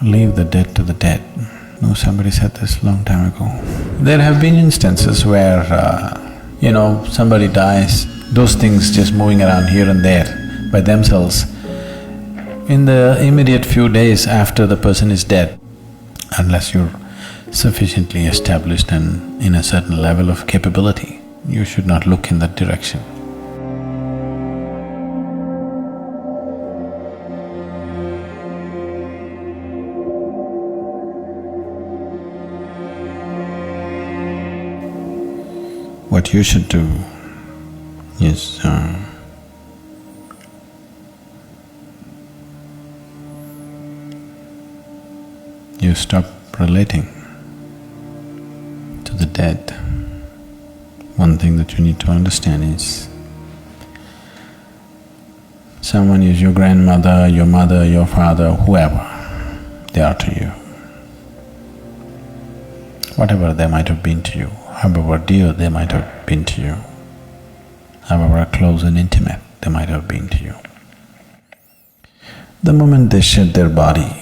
Leave the dead to the dead. No, somebody said this long time ago. There have been instances where, somebody dies, those things just moving around here and there by themselves. In the immediate few days after the person is dead, unless you're sufficiently established and in a certain level of capability, you should not look in that direction. What you should do is, you stop relating to the dead. One thing that you need to understand is, someone is your grandmother, your mother, your father, whoever they are to you. Whatever they might have been to you, however dear they might have been to you, however close and intimate they might have been to you. The moment they shed their body,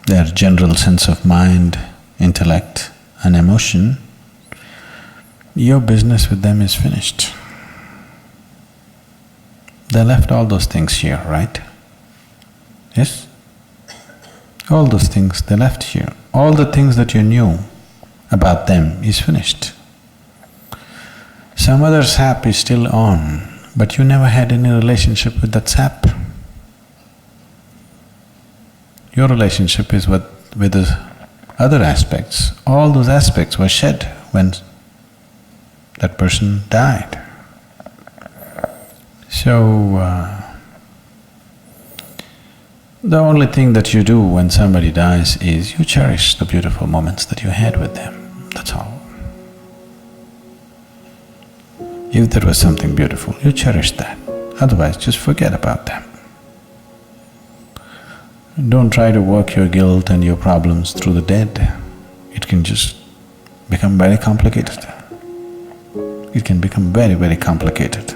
their general sense of mind, intellect and emotion, your business with them is finished. They left all those things here, right? Yes? All those things they left here. All the things that you knew about them is finished. Some other sap is still on, but you never had any relationship with that sap. Your relationship is with the other aspects. All those aspects were shed when that person died. So, the only thing that you do when somebody dies is you cherish the beautiful moments that you had with them, that's all. If there was something beautiful, you cherish that, otherwise just forget about them. Don't try to work your guilt and your problems through the dead. It can just become very complicated. It can become very, very complicated.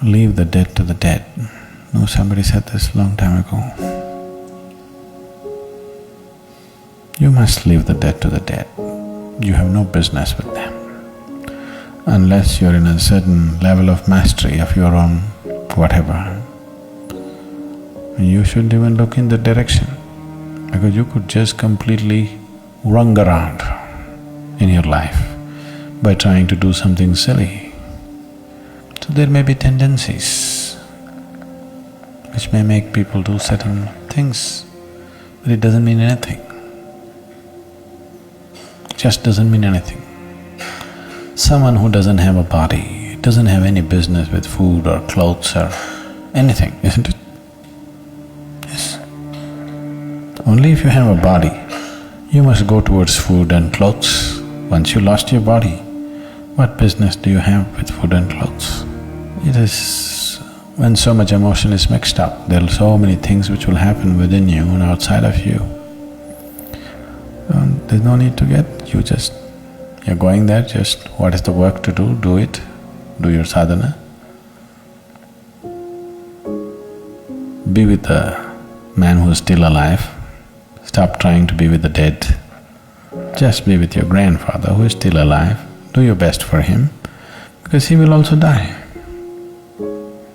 Leave the dead to the dead. No, somebody said this long time ago. You must leave the dead to the dead. You have no business with them. Unless you're in a certain level of mastery of your own whatever, you shouldn't even look in the direction, because you could just completely run around in your life by trying to do something silly. So there may be tendencies which may make people do certain things, but it doesn't mean anything. It just doesn't mean anything. Someone who doesn't have a body doesn't have any business with food or clothes or anything, isn't it? Yes. Only if you have a body, you must go towards food and clothes. Once you lost your body, what business do you have with food and clothes? It is… when so much emotion is mixed up, there are so many things which will happen within you and outside of you. There's no need to get… you're going there, just what is the work to do it, do your sadhana. Be with the man who is still alive, stop trying to be with the dead. Just be with your grandfather who is still alive, do your best for him, because he will also die.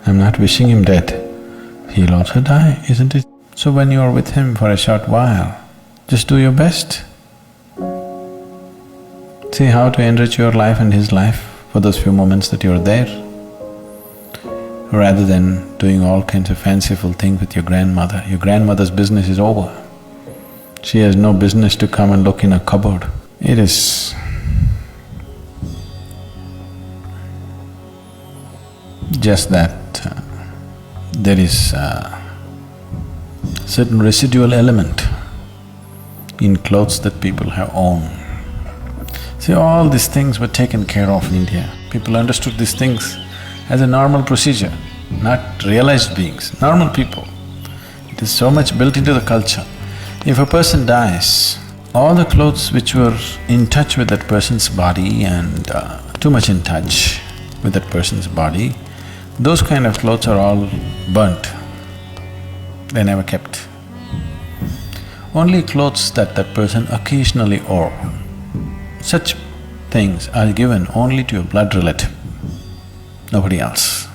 I'm not wishing him dead, he'll also die, isn't it? So when you're with him for a short while, just do your best. See how to enrich your life and his life for those few moments that you're there, rather than doing all kinds of fanciful things with your grandmother. Your grandmother's business is over. She has no business to come and look in a cupboard. It is just that there is a certain residual element in clothes that people have owned. See, all these things were taken care of in India. People understood these things as a normal procedure, not realized beings, normal people. It is so much built into the culture. If a person dies, all the clothes which were in touch with that person's body and too much in touch with that person's body, those kind of clothes are all burnt They never kept. Only clothes that that person occasionally wore, such things are given only to your blood relative, nobody else.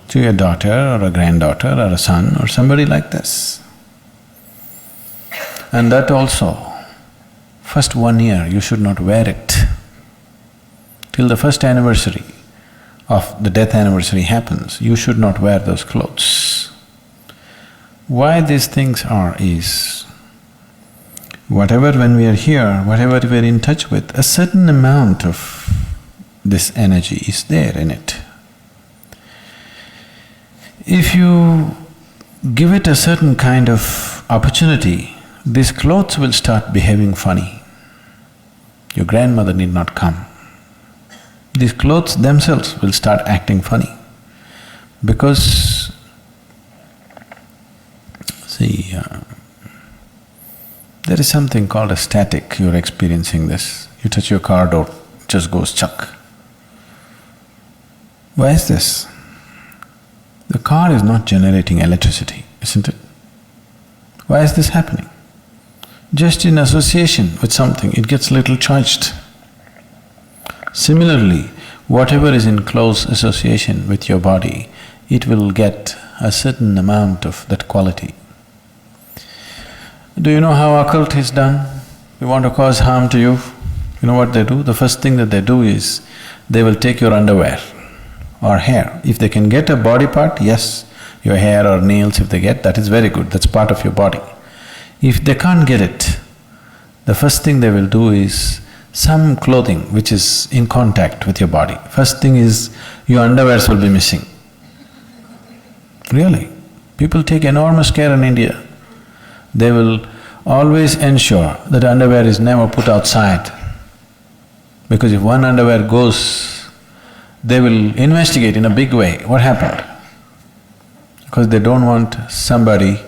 To your daughter or a granddaughter or a son or somebody like this. And that also, first 1 year you should not wear it. Till the first anniversary of the death anniversary happens, you should not wear those clothes. Why these things are is, whatever when we are here, whatever we are in touch with, a certain amount of this energy is there in it. If you give it a certain kind of opportunity, these clothes will start behaving funny. Your grandmother need not come. These clothes themselves will start acting funny because, see, there is something called a static, you're experiencing this. You touch your car door, it just goes chuck. Why is this? The car is not generating electricity, isn't it? Why is this happening? Just in association with something, it gets little charged. Similarly, whatever is in close association with your body, it will get a certain amount of that quality. Do you know how occult is done? You want to cause harm to you, you know what they do? The first thing that they do is, they will take your underwear or hair. If they can get a body part, yes, your hair or nails if they get, that is very good, that's part of your body. If they can't get it, the first thing they will do is some clothing which is in contact with your body. First thing is, your underwears will be missing. Really, people take enormous care in India. They will always ensure that underwear is never put outside. Because if one underwear goes, they will investigate in a big way, what happened? Because they don't want somebody,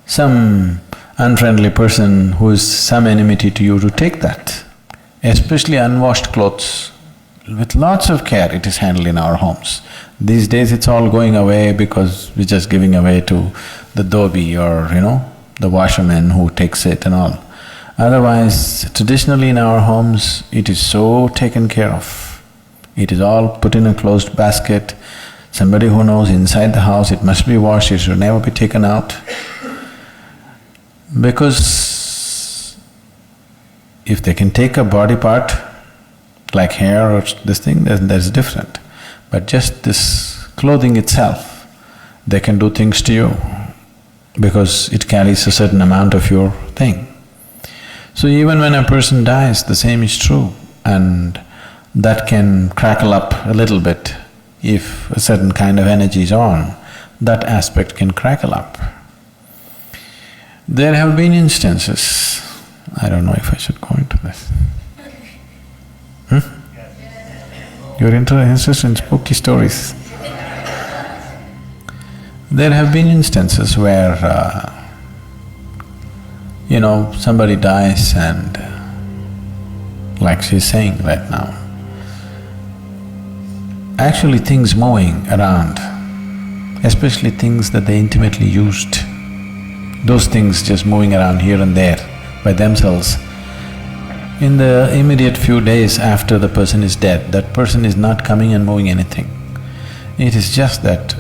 some unfriendly person who is some enmity to you to take that. Especially unwashed clothes, with lots of care it is handled in our homes. These days it's all going away because we're just giving away to the dhobi or, the washerman who takes it and all. Otherwise, traditionally in our homes, it is so taken care of. It is all put in a closed basket. Somebody who knows inside the house it must be washed, it should never be taken out. Because if they can take a body part, like hair or this thing, then that's different. But just this clothing itself, they can do things to you because it carries a certain amount of your thing. So even when a person dies, the same is true, and that can crackle up a little bit. If a certain kind of energy is on, that aspect can crackle up. There have been instances, I don't know if I should go into this. You're interested in spooky stories. There have been instances where, somebody dies and, like she's saying right now, actually things moving around, especially things that they intimately used, those things just moving around here and there by themselves. In the immediate few days after the person is dead, that person is not coming and moving anything. It is just that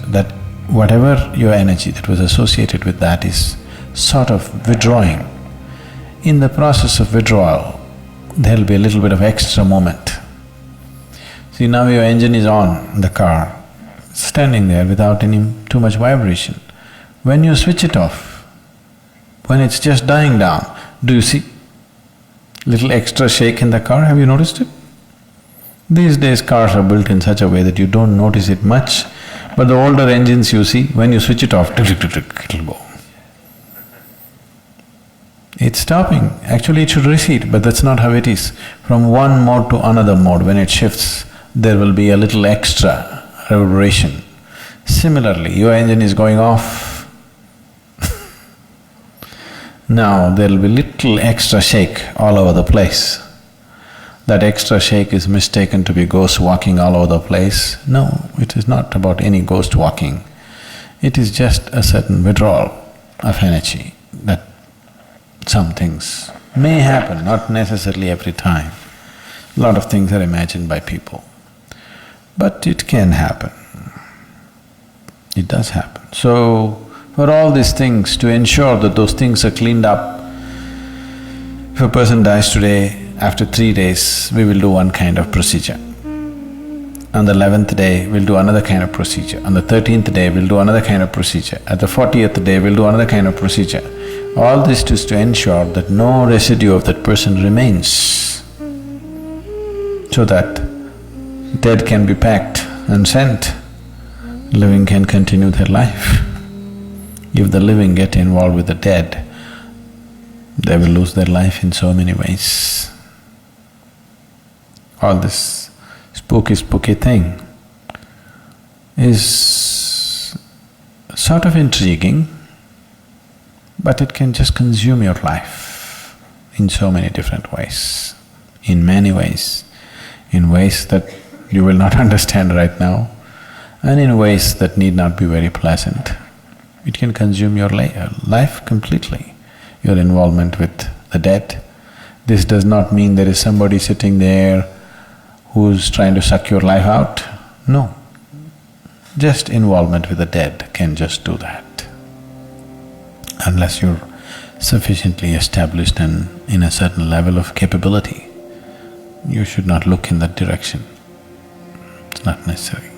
whatever your energy that was associated with that is sort of withdrawing. In the process of withdrawal, there'll be a little bit of extra moment. See, now your engine is on, the car, standing there without any too much vibration. When you switch it off, when it's just dying down, do you see little extra shake in the car? Have you noticed it? These days cars are built in such a way that you don't notice it much, but the older engines you see, when you switch it off, it'll go. It's stopping. Actually it should recede, but that's not how it is. From one mode to another mode, when it shifts, there will be a little extra reverberation. Similarly, your engine is going off, now there'll be little extra shake all over the place. That extra shake is mistaken to be ghost walking all over the place. No, it is not about any ghost walking. It is just a certain withdrawal of energy that some things may happen, not necessarily every time. A lot of things are imagined by people, but it can happen. It does happen. So, for all these things, to ensure that those things are cleaned up, if a person dies today, after 3 days, we will do one kind of procedure. On the 11th day, we'll do another kind of procedure. On the 13th day, we'll do another kind of procedure. At the 40th day, we'll do another kind of procedure. All this is to ensure that no residue of that person remains, so that dead can be packed and sent, living can continue their life. If the living get involved with the dead, they will lose their life in so many ways. All this spooky thing is sort of intriguing, but it can just consume your life in so many different ways, in many ways, in ways that you will not understand right now, and in ways that need not be very pleasant. It can consume your life completely, your involvement with the dead. This does not mean there is somebody sitting there who's trying to suck your life out. No. Just involvement with the dead can just do that. Unless you're sufficiently established and in a certain level of capability, you should not look in that direction. It's not necessary.